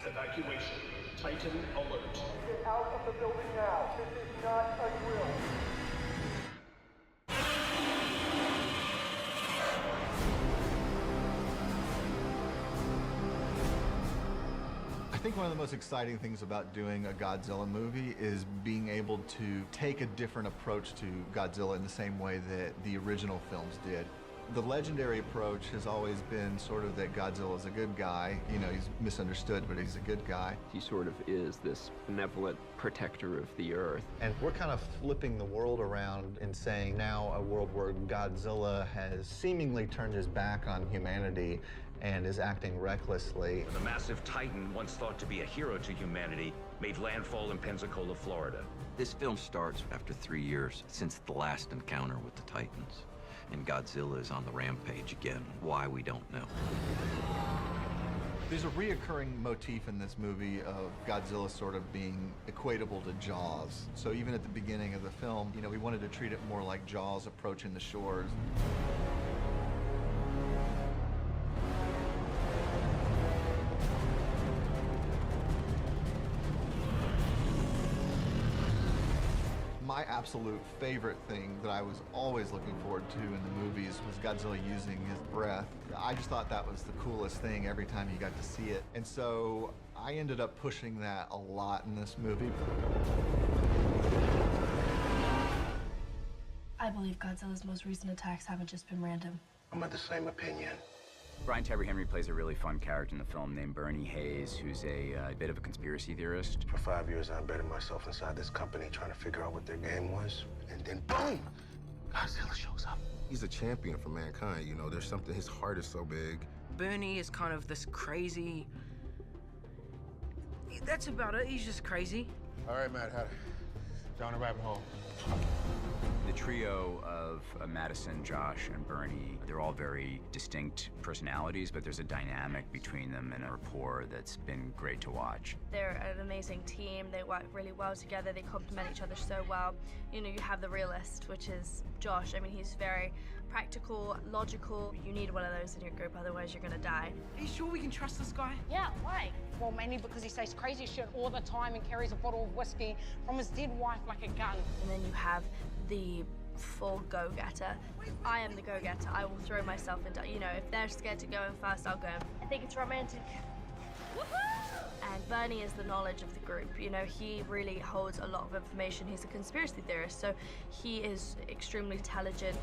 Evacuation. Titan alert. Get out of the building now. This is not unreal. I think one of the most exciting things about doing a Godzilla movie is being able to take a different approach to Godzilla in the same way that the original films did. The legendary approach has always been sort of that Godzilla's a good guy. You know, he's misunderstood, but he's a good guy. He sort of is this benevolent protector of the Earth. And we're kind of flipping the world around and saying now a world where Godzilla has seemingly turned his back on humanity and is acting recklessly. The massive Titan, once thought to be a hero to humanity, made landfall in Pensacola, Florida. This film starts after 3 years since the last encounter with the Titans. And Godzilla is on the rampage again. Why, we don't know. There's a reoccurring motif in this movie of Godzilla sort of being equatable to Jaws. So even at the beginning of the film, you know, we wanted to treat it more like Jaws approaching the shores. My absolute favorite thing that I was always looking forward to in the movies was Godzilla using his breath. I just thought that was the coolest thing every time you got to see it. And so I ended up pushing that a lot in this movie. I believe Godzilla's most recent attacks haven't just been random. I'm of the same opinion. Brian Tyree Henry plays a really fun character in the film named Bernie Hayes, who's a bit of a conspiracy theorist. For 5 years, I embedded myself inside this company trying to figure out what their game was. And then, boom! Godzilla shows up. He's a champion for mankind, you know. There's something, his heart is so big. Bernie is kind of this crazy... That's about it, he's just crazy. All right, Matt, down the rabbit hole. The trio of Madison, Josh, and Bernie, they're all very distinct personalities, but there's a dynamic between them and a rapport that's been great to watch. They're an amazing team. They work really well together. They complement each other so well. You know, you have the realist, which is Josh. I mean, he's very practical, logical. You need one of those in your group, otherwise you're gonna die. Are you sure we can trust this guy? Yeah, why? Well, mainly because he says crazy shit all the time and carries a bottle of whiskey from his dead wife like a gun. And then you have the full go-getter. I am the go-getter. I will throw myself into, you know, if they're scared to go in first, I'll go. I think it's romantic. Woohoo! And Bernie is the knowledge of the group. You know, he really holds a lot of information. He's a conspiracy theorist, so he is extremely intelligent.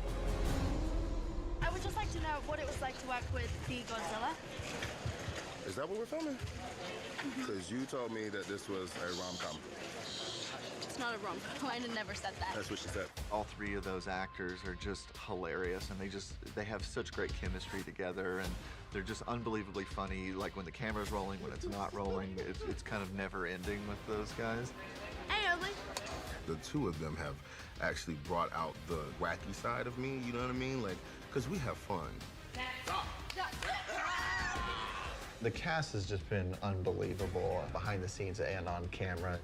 I would just like to know what it was like to work with the Godzilla. Is that what we're filming? Because you told me that this was a rom-com. It's not a rom-com. I never said that. That's what she said. All three of those actors are just hilarious, and they have such great chemistry together, and they're just unbelievably funny. Like when the camera's rolling, when it's not rolling, it's kind of never ending with those guys. Hey, Oakley. The two of them have actually brought out the wacky side of me, you know what I mean? Like, because we have fun. The cast has just been unbelievable, behind the scenes and on camera.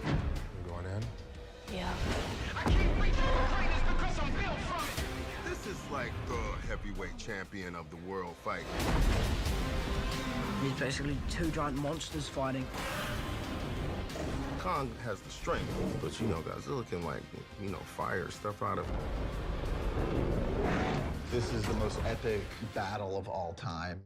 You going in? Yeah. I can't reach for greatness because I'm built from it. This is like the heavyweight champion of the world fight. He's basically two giant monsters fighting. Kong has the strength, but you know, Godzilla can, like, you know, fire stuff out of him. This is the most epic battle of all time.